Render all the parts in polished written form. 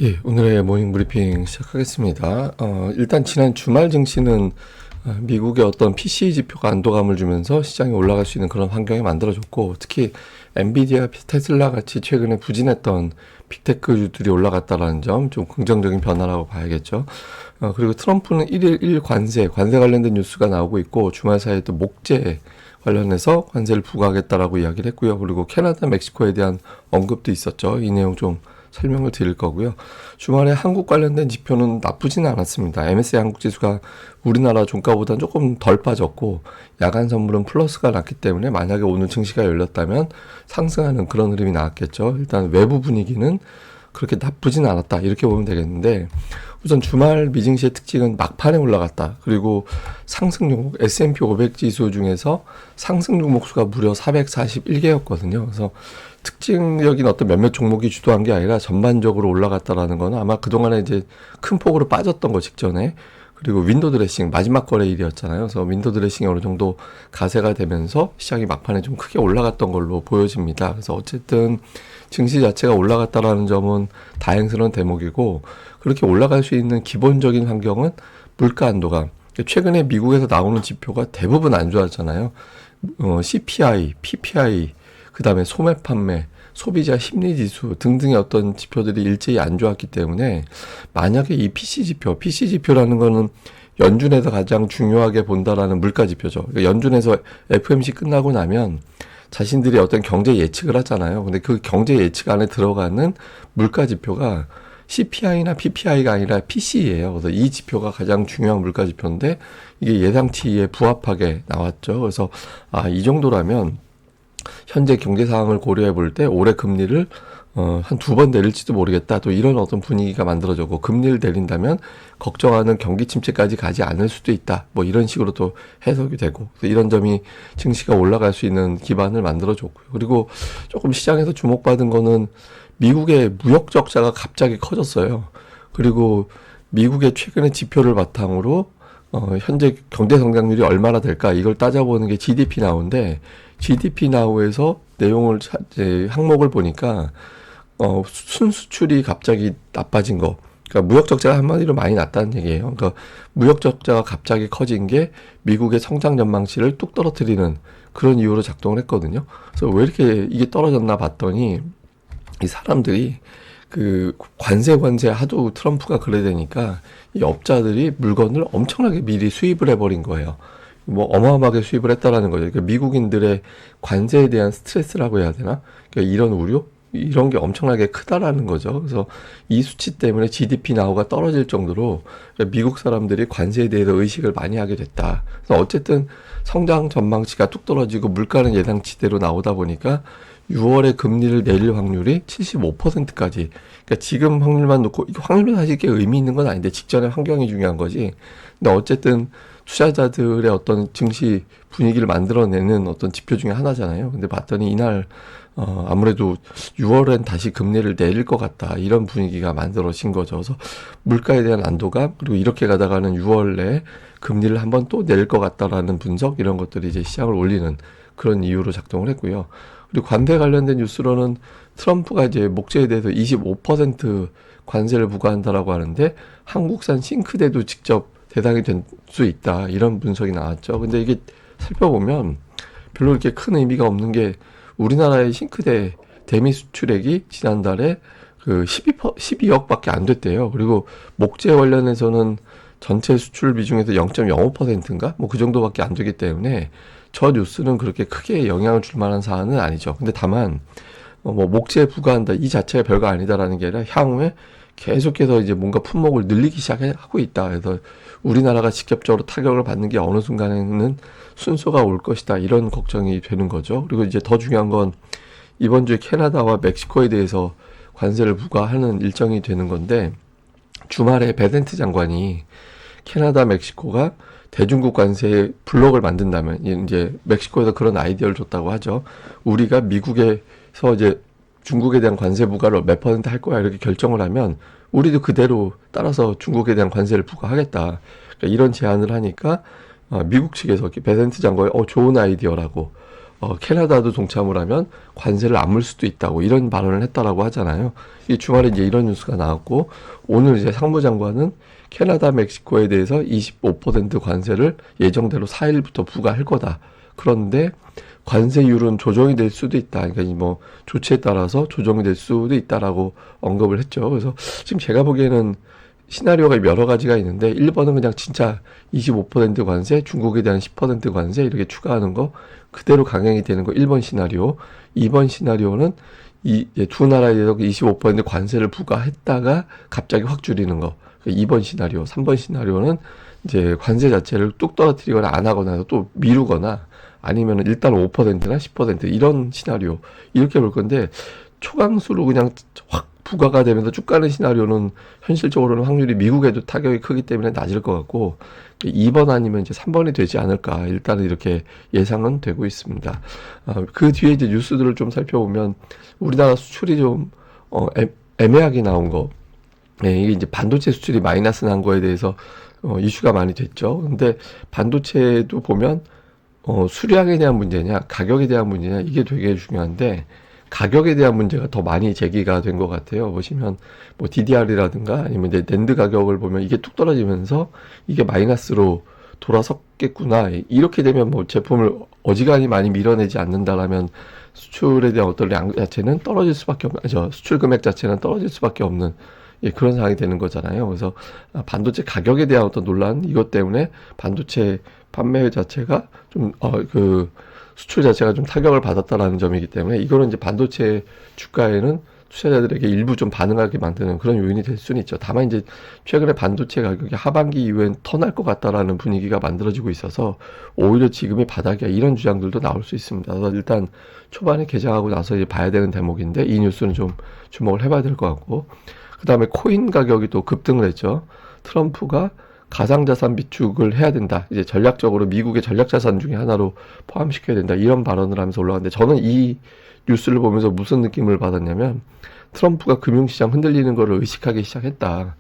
예, 오늘의 모닝 브리핑 시작하겠습니다. 일단 지난 주말 증시는 미국의 어떤 PCE 지표가 안도감을 주면서 시장이 올라갈 수 있는 그런 환경이 만들어졌고, 특히 엔비디아, 테슬라 같이 최근에 부진했던 빅테크주들이 올라갔다라는 점 좀 긍정적인 변화라고 봐야겠죠. 그리고 트럼프는 1일 1 관세 관련된 뉴스가 나오고 있고, 주말 사이에 또 목재 관련해서 관세를 부과하겠다라고 이야기를 했고요. 그리고 캐나다, 멕시코에 대한 언급도 있었죠. 이 내용 좀 설명을 드릴 거고요. 주말에 한국 관련된 지표는 나쁘지는 않았습니다. MSCI 한국 지수가 우리나라 종가보다는 조금 덜 빠졌고, 야간 선물은 플러스가 났기 때문에 만약에 오늘 증시가 열렸다면 상승하는 그런 흐름이 나왔겠죠. 일단 외부 분위기는 그렇게 나쁘진 않았다, 이렇게 보면 되겠는데, 우선 주말 미증시의 특징은 막판에 올라갔다. 그리고 상승 종목 S&P 500 지수 중에서 상승 종목 수가 무려 441개였거든요. 그래서 특징적인 어떤 몇몇 종목이 주도한 게 아니라 전반적으로 올라갔다라는 거는 아마 그동안에 이제 큰 폭으로 빠졌던 거 직전에, 그리고 윈도우 드레싱 마지막 거래일이었잖아요. 그래서 윈도우 드레싱이 어느 정도 가세가 되면서 시장이 막판에 좀 크게 올라갔던 걸로 보여집니다. 그래서 어쨌든 증시 자체가 올라갔다라는 점은 다행스러운 대목이고, 그렇게 올라갈 수 있는 기본적인 환경은 물가 안도감. 최근에 미국에서 나오는 지표가 대부분 안 좋았잖아요. CPI, PPI, 그 다음에 소매 판매, 소비자 심리 지수 등등의 어떤 지표들이 일제히 안 좋았기 때문에, 만약에 이 PC 지표라는 거는 연준에서 가장 중요하게 본다라는 물가 지표죠. 그러니까 연준에서 FOMC 끝나고 나면 자신들이 어떤 경제 예측을 하잖아요. 근데 그 경제 예측 안에 들어가는 물가 지표가 CPI나 PPI가 아니라 PC예요. 그래서 이 지표가 가장 중요한 물가 지표인데, 이게 예상치에 부합하게 나왔죠. 그래서 이 정도라면 현재 경제 상황을 고려해 볼 때 올해 금리를 한 두 번 내릴지도 모르겠다. 또 이런 어떤 분위기가 만들어졌고, 금리를 내린다면 걱정하는 경기 침체까지 가지 않을 수도 있다. 뭐 이런 식으로 또 해석이 되고, 이런 점이 증시가 올라갈 수 있는 기반을 만들어줬고요. 그리고 조금 시장에서 주목받은 거는 미국의 무역 적자가 갑자기 커졌어요. 그리고 미국의 최근의 지표를 바탕으로 현재 경제 성장률이 얼마나 될까 이걸 따져보는 게 GDP 나우인데, GDP 나우에서 내용을 이제 항목을 보니까 순수출이 갑자기 나빠진 거. 그러니까 무역 적자가 한마디로 많이 났다는 얘기예요. 그러니까 무역 적자가 갑자기 커진 게 미국의 성장 전망치를 뚝 떨어뜨리는 그런 이유로 작동을 했거든요. 그래서 왜 이렇게 이게 떨어졌나 봤더니, 이 사람들이 그 관세 하도 트럼프가 그래 되니까 이 업자들이 물건을 엄청나게 미리 수입을 해버린 거예요. 뭐 어마어마하게 수입을 했다라는 거죠. 그러니까 미국인들의 관세에 대한 스트레스라고 해야 되나? 그러니까 이런 우려? 이런 게 엄청나게 크다라는 거죠. 그래서 이 수치 때문에 GDP 나우가 떨어질 정도로 미국 사람들이 관세에 대해서 의식을 많이 하게 됐다. 그래서 어쨌든 성장 전망치가 뚝 떨어지고 물가는 예상치대로 나오다 보니까 6월에 금리를 내릴 확률이 75%까지. 그러니까 지금 확률만 놓고, 이거 확률은 사실 게 의미 있는 건 아닌데 직전의 환경이 중요한 거지. 근데 어쨌든 투자자들의 어떤 증시 분위기를 만들어내는 어떤 지표 중에 하나잖아요. 근데 봤더니 이날 아무래도 6월엔 다시 금리를 내릴 것 같다, 이런 분위기가 만들어진 거죠. 그래서 물가에 대한 안도감, 그리고 이렇게 가다가는 6월 내에 금리를 한번 또 내릴 것 같다라는 분석, 이런 것들이 이제 시장을 올리는 그런 이유로 작동을 했고요. 그리고 관세 관련된 뉴스로는 트럼프가 이제 목재에 대해서 25% 관세를 부과한다라고 하는데, 한국산 싱크대도 직접 대상이 될 수 있다, 이런 분석이 나왔죠. 근데 이게 살펴보면 별로 이렇게 큰 의미가 없는 게, 우리나라의 싱크대 대미 수출액이 지난달에 그 12억밖에 안 됐대요. 그리고 목재 관련해서는 전체 수출 비중에서 0.05%인가? 뭐 그 정도밖에 안 되기 때문에 저 뉴스는 그렇게 크게 영향을 줄 만한 사안은 아니죠. 근데 다만 뭐 목재에 부과한다 이 자체가 별거 아니다라는 게 아니라, 향후에 계속해서 이제 뭔가 품목을 늘리기 시작하고 있다. 그래서 우리나라가 직접적으로 타격을 받는 게 어느 순간에는 순서가 올 것이다, 이런 걱정이 되는 거죠. 그리고 이제 더 중요한 건 이번 주에 캐나다와 멕시코에 대해서 관세를 부과하는 일정이 되는 건데, 주말에 베센트 장관이 캐나다, 멕시코가 대중국 관세에 블록을 만든다면, 이제 멕시코에서 그런 아이디어를 줬다고 하죠. 우리가 미국에서 이제 중국에 대한 관세 부과를 몇 퍼센트 할 거야, 이렇게 결정을 하면 우리도 그대로 따라서 중국에 대한 관세를 부과하겠다. 그러니까 이런 제안을 하니까 미국 측에서 베센트 장관이 좋은 아이디어라고 캐나다도 동참을 하면 관세를 안 물 수도 있다고 이런 발언을 했다라고 하잖아요. 이 주말에 이제 이런 뉴스가 나왔고 오늘 이제 상무장관은 캐나다, 멕시코에 대해서 25% 관세를 예정대로 4일부터 부과할 거다. 그런데 관세율은 조정이 될 수도 있다. 그러니까 뭐 조치에 따라서 조정이 될 수도 있다라고 언급을 했죠. 그래서 지금 제가 보기에는 시나리오가 여러 가지가 있는데 1번은 그냥 진짜 25% 관세, 중국에 대한 10% 관세 이렇게 추가하는 거 그대로 강행이 되는 거 1번 시나리오. 2번 시나리오는 두 나라에 대해서 25% 관세를 부과했다가 갑자기 확 줄이는 거. 2번 시나리오. 3번 시나리오는 이제 관세 자체를 뚝 떨어뜨리거나 안 하거나 또 미루거나 아니면 일단 5%나 10% 이런 시나리오. 이렇게 볼 건데 초강수로 그냥 확 부과가 되면서 쭉 가는 시나리오는 현실적으로는 확률이 미국에도 타격이 크기 때문에 낮을 것 같고 2번 아니면 이제 3번이 되지 않을까 일단은 이렇게 예상은 되고 있습니다. 그 뒤에 이제 뉴스들을 좀 살펴보면 우리나라 수출이 좀 애매하게 나온 거, 이게 이제 반도체 수출이 마이너스 난 거에 대해서 이슈가 많이 됐죠. 근데 반도체도 보면 수량에 대한 문제냐 가격에 대한 문제냐 이게 되게 중요한데. 가격에 대한 문제가 더 많이 제기가 된 것 같아요. 보시면 뭐 DDR이라든가 아니면 이제 낸드 가격을 보면 이게 뚝 떨어지면서 이게 마이너스로 돌아섰겠구나. 이렇게 되면 뭐 제품을 어지간히 많이 밀어내지 않는다라면 수출에 대한 어떤 량 자체는 떨어질 수밖에 없는, 수출 금액 자체는 떨어질 수밖에 없는 그런 상황이 되는 거잖아요. 그래서 반도체 가격에 대한 어떤 논란 이것 때문에 반도체 판매 자체가 좀 수출 자체가 좀 타격을 받았다라는 점이기 때문에 이거는 이제 반도체 주가에는 투자자들에게 일부 좀 반응하게 만드는 그런 요인이 될 수는 있죠. 다만 이제 최근에 반도체 가격이 하반기 이후엔 더 날 것 같다라는 분위기가 만들어지고 있어서 오히려 지금이 바닥이야 이런 주장들도 나올 수 있습니다. 그래서 일단 초반에 개장하고 나서 이제 봐야 되는 대목인데 이 뉴스는 좀 주목을 해봐야 될 것 같고 그 다음에 코인 가격이 또 급등을 했죠. 트럼프가 가상자산 비축을 해야 된다. 이제 전략적으로 미국의 전략자산 중에 하나로 포함시켜야 된다. 이런 발언을 하면서 올라갔는데 저는 이 뉴스를 보면서 무슨 느낌을 받았냐면 트럼프가 금융시장 흔들리는 거를 의식하기 시작했다.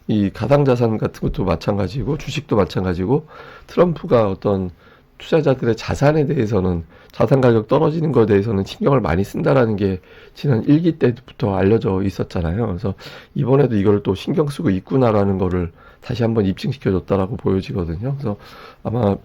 이 가상자산 같은 것도 마찬가지고 주식도 마찬가지고 트럼프가 어떤 투자자들의 자산에 대해서는 자산 가격 떨어지는 것에 대해서는 신경을 많이 쓴다라는 게 지난 1기 때부터 알려져 있었잖아요. 그래서 이번에도 이걸 또 신경 쓰고 있구나라는 거를 다시 한번 입증시켜줬다라고 보여지거든요. 그래서 아마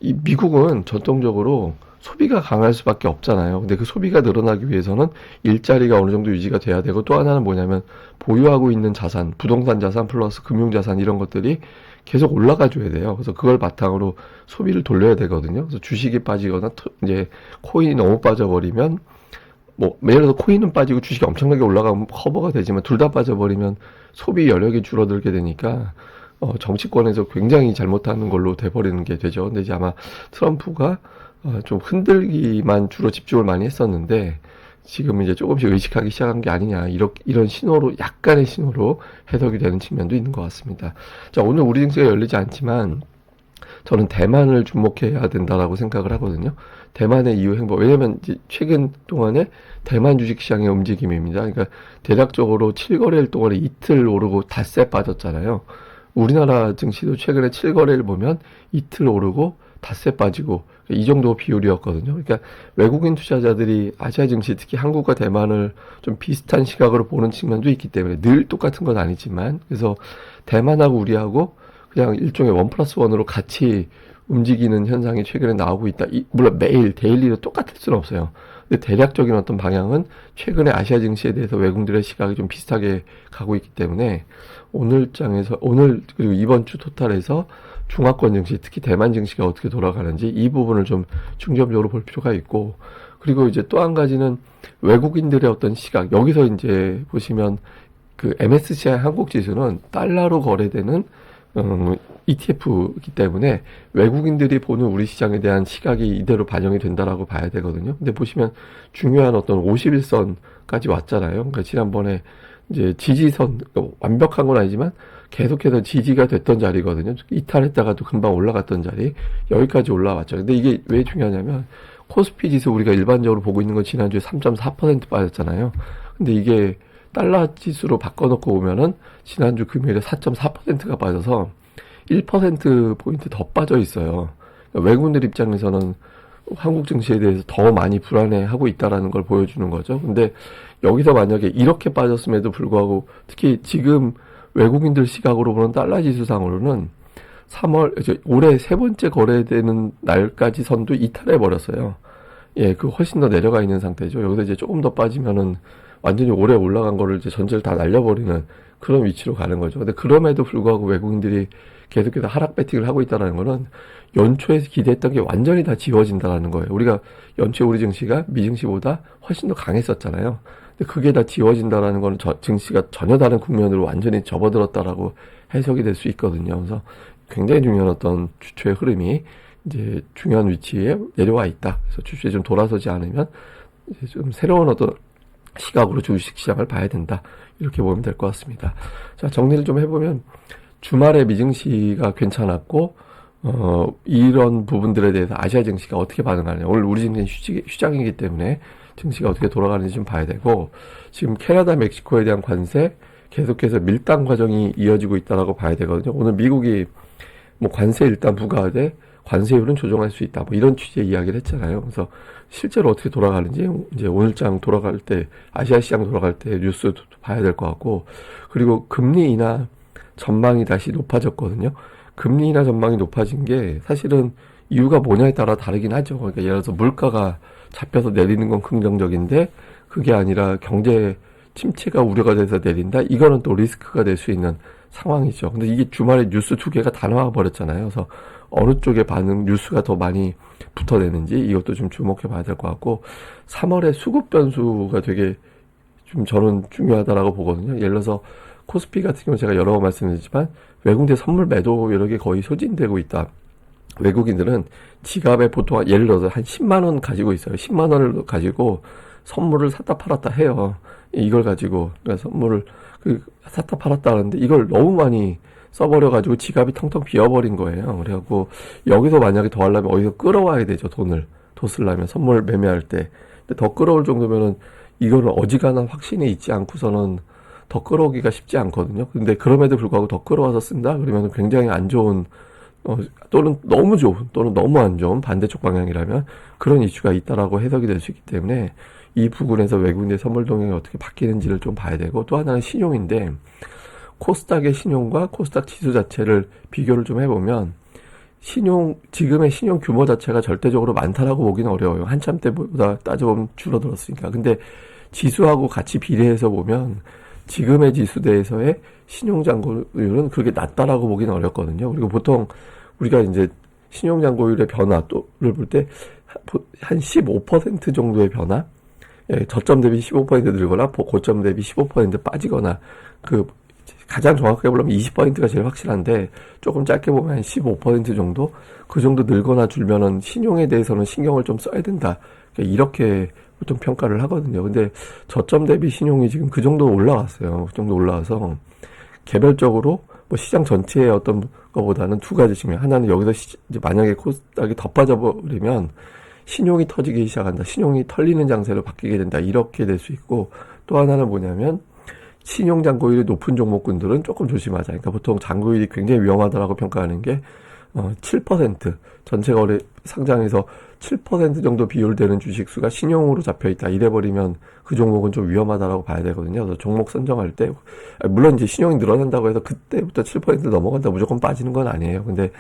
이 미국은 전통적으로 소비가 강할 수밖에 없잖아요. 근데 그 소비가 늘어나기 위해서는 일자리가 어느 정도 유지가 돼야 되고 또 하나는 뭐냐면 보유하고 있는 자산, 부동산 자산 플러스 금융 자산 이런 것들이 계속 올라가 줘야 돼요. 그래서 그걸 바탕으로 소비를 돌려야 되거든요. 그래서 주식이 빠지거나 이제 코인이 너무 빠져버리면 뭐 예를 들어 코인은 빠지고 주식이 엄청나게 올라가면 커버가 되지만 둘 다 빠져버리면 소비 여력이 줄어들게 되니까 정치권에서 굉장히 잘못하는 걸로 돼버리는 게 되죠. 근데 이제 아마 트럼프가 좀 흔들기만 주로 집중을 많이 했었는데 지금 이제 조금씩 의식하기 시작한 게 아니냐 이런 신호로 약간의 신호로 해석이 되는 측면도 있는 것 같습니다. 자, 오늘 우리 증시가 열리지 않지만 저는 대만을 주목해야 된다라고 생각을 하거든요. 대만의 이후 행보. 왜냐면 이제 최근 동안에 대만 주식시장의 움직임입니다. 그러니까 대략적으로 7거래일 동안에 이틀 오르고 닷새 빠졌잖아요. 우리나라 증시도 최근에 7거래일 보면 이틀 오르고 닷새 빠지고 이 정도 비율이었거든요. 그러니까 외국인 투자자들이 아시아 증시 특히 한국과 대만을 좀 비슷한 시각으로 보는 측면도 있기 때문에 늘 똑같은 건 아니지만 그래서 대만하고 우리하고 그냥 일종의 1+1으로 같이 움직이는 현상이 최근에 나오고 있다. 물론 매일 데일리로 똑같을 수는 없어요. 근데 대략적인 어떤 방향은 최근에 아시아 증시에 대해서 외국인들의 시각이 좀 비슷하게 가고 있기 때문에 오늘 그리고 이번 주 토탈에서 중화권 증시, 특히 대만 증시가 어떻게 돌아가는지 이 부분을 좀 중점적으로 볼 필요가 있고, 그리고 이제 또 한 가지는 외국인들의 어떤 시각, 여기서 이제 보시면 그 MSCI 한국 지수는 달러로 거래되는 ETF이기 때문에 외국인들이 보는 우리 시장에 대한 시각이 이대로 반영이 된다라고 봐야 되거든요. 근데 보시면 중요한 어떤 51선까지 왔잖아요. 그러니까 지난번에 이제 지지선, 완벽한 건 아니지만 계속해서 지지가 됐던 자리거든요. 이탈했다가도 금방 올라갔던 자리, 여기까지 올라왔죠. 근데 이게 왜 중요하냐면 코스피 지수 우리가 일반적으로 보고 있는 건 지난주에 3.4% 빠졌잖아요. 근데 이게 달러 지수로 바꿔놓고 보면은 지난주 금요일에 4.4%가 빠져서 1%포인트 더 빠져 있어요. 그러니까 외국인들 입장에서는 한국 증시에 대해서 더 많이 불안해하고 있다라는 걸 보여주는 거죠. 근데 여기서 만약에 이렇게 빠졌음에도 불구하고 특히 지금 외국인들 시각으로 보는 달러 지수상으로는 3월 올해 세 번째 거래되는 날까지 선도 이탈해 버렸어요. 예, 그 훨씬 더 내려가 있는 상태죠. 여기서 이제 조금 더 빠지면은 완전히 오래 올라간 거를 이제 전체를 다 날려버리는 그런 위치로 가는 거죠. 근데 그럼에도 불구하고 외국인들이 계속해서 하락 배팅을 하고 있다는 거는 연초에서 기대했던 게 완전히 다 지워진다는 거예요. 우리가 연초에 우리 증시가 미증시보다 훨씬 더 강했었잖아요. 근데 그게 다 지워진다는 거는 증시가 전혀 다른 국면으로 완전히 접어들었다라고 해석이 될 수 있거든요. 그래서 굉장히 중요한 어떤 주초의 흐름이 이제 중요한 위치에 내려와 있다. 그래서 주초에 좀 돌아서지 않으면 이제 좀 새로운 어떤 시각으로 주식시장을 봐야 된다. 이렇게 보면 될 것 같습니다. 자, 정리를 좀 해보면 주말에 미증시가 괜찮았고 이런 부분들에 대해서 아시아 증시가 어떻게 반응하느냐. 오늘 우리 증시는 휴장이기 때문에 증시가 어떻게 돌아가는지 좀 봐야 되고 지금 캐나다, 멕시코에 대한 관세 계속해서 밀당 과정이 이어지고 있다라고 봐야 되거든요. 오늘 미국이 뭐 관세 일단 부과하되 관세율은 조정할 수 있다. 뭐 이런 취지의 이야기를 했잖아요. 그래서 실제로 어떻게 돌아가는지 이제 오늘장 돌아갈 때 아시아 시장 돌아갈 때 뉴스 봐야 될 것 같고 그리고 금리 인하 전망이 다시 높아졌거든요. 금리 인하 전망이 높아진 게 사실은 이유가 뭐냐에 따라 다르긴 하죠. 그러니까 예를 들어서 물가가 잡혀서 내리는 건 긍정적인데 그게 아니라 경제 침체가 우려가 돼서 내린다? 이거는 또 리스크가 될 수 있는 상황이죠. 근데 이게 주말에 뉴스 두 개가 다 나와 버렸잖아요. 그래서 어느 쪽의 반응 뉴스가 더 많이 붙어내는지 이것도 좀 주목해 봐야 될 것 같고 3월에 수급 변수가 되게 좀 저는 중요하다라고 보거든요. 예를 들어서 코스피 같은 경우 제가 여러 번 말씀드렸지만 외국인들 선물 매도 여러 개 거의 소진되고 있다. 외국인들은 지갑에 보통 예를 들어서 한 10만 원 가지고 있어요. 10만 원을 가지고 선물을 샀다 팔았다 해요. 이걸 가지고 그러니까 선물을 샀다 팔았다 하는데 이걸 너무 많이 써버려가지고 지갑이 텅텅 비어버린 거예요. 그래갖고 여기서 만약에 더 하려면 어디서 끌어와야 되죠. 돈을 쓰려면 선물 매매할 때. 근데 더 끌어올 정도면은 이거는 어지간한 확신이 있지 않고서는 더 끌어오기가 쉽지 않거든요. 근데 그럼에도 불구하고 더 끌어와서 쓴다? 그러면 굉장히 안 좋은 또는 너무 좋은 또는 너무 안 좋은 반대쪽 방향이라면 그런 이슈가 있다라고 해석이 될 수 있기 때문에 이 부분에서 외국인의 선물 동향이 어떻게 바뀌는지를 좀 봐야 되고 또 하나는 신용인데 코스닥의 신용과 코스닥 지수 자체를 비교를 좀 해보면 지금의 신용 규모 자체가 절대적으로 많다라고 보기는 어려워요. 한참 때보다 따져보면 줄어들었으니까. 근데 지수하고 같이 비례해서 보면 지금의 지수대에서의 신용잔고율은 그렇게 낮다라고 보기는 어렵거든요. 그리고 보통 우리가 이제 신용잔고율의 변화를 볼 때 한 15% 정도의 변화, 저점 대비 15% 늘거나 고점 대비 15% 빠지거나 가장 정확하게 보려면 20%가 제일 확실한데 조금 짧게 보면 한 15% 정도 그 정도 늘거나 줄면은 신용에 대해서는 신경을 좀 써야 된다. 이렇게 보통 평가를 하거든요. 근데 저점 대비 신용이 지금 그 정도 올라왔어요. 그 정도 올라와서 개별적으로 뭐 시장 전체의 어떤 거보다는 두 가지 측면. 하나는 여기서 이제 만약에 코스닥이 더 빠져버리면 신용이 터지기 시작한다. 신용이 털리는 장세로 바뀌게 된다. 이렇게 될 수 있고 또 하나는 뭐냐면 신용 잔고율이 높은 종목군들은 조금 조심하자. 그러니까 보통 잔고율이 굉장히 위험하다라고 평가하는 게 7% 전체 거래 상장에서 7% 정도 비율되는 주식수가 신용으로 잡혀있다. 이래버리면 그 종목은 좀 위험하다라고 봐야 되거든요. 그래서 종목 선정할 때 물론 이제 신용이 늘어난다고 해서 그때부터 7% 넘어간다 무조건 빠지는 건 아니에요. 근데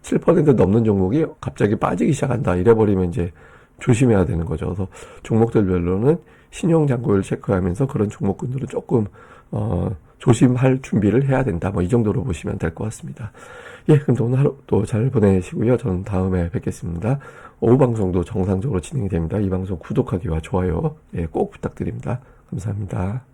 7% 넘는 종목이 갑자기 빠지기 시작한다. 이래버리면 이제 조심해야 되는 거죠. 그래서 종목들별로는 신용 잔고율 체크하면서 그런 종목군들은 조금 조심할 준비를 해야 된다. 뭐 이 정도로 보시면 될 것 같습니다. 예, 그럼 오늘 하루 또 잘 보내시고요. 저는 다음에 뵙겠습니다. 오후 방송도 정상적으로 진행이 됩니다. 이 방송 구독하기와 좋아요 꼭 부탁드립니다. 감사합니다.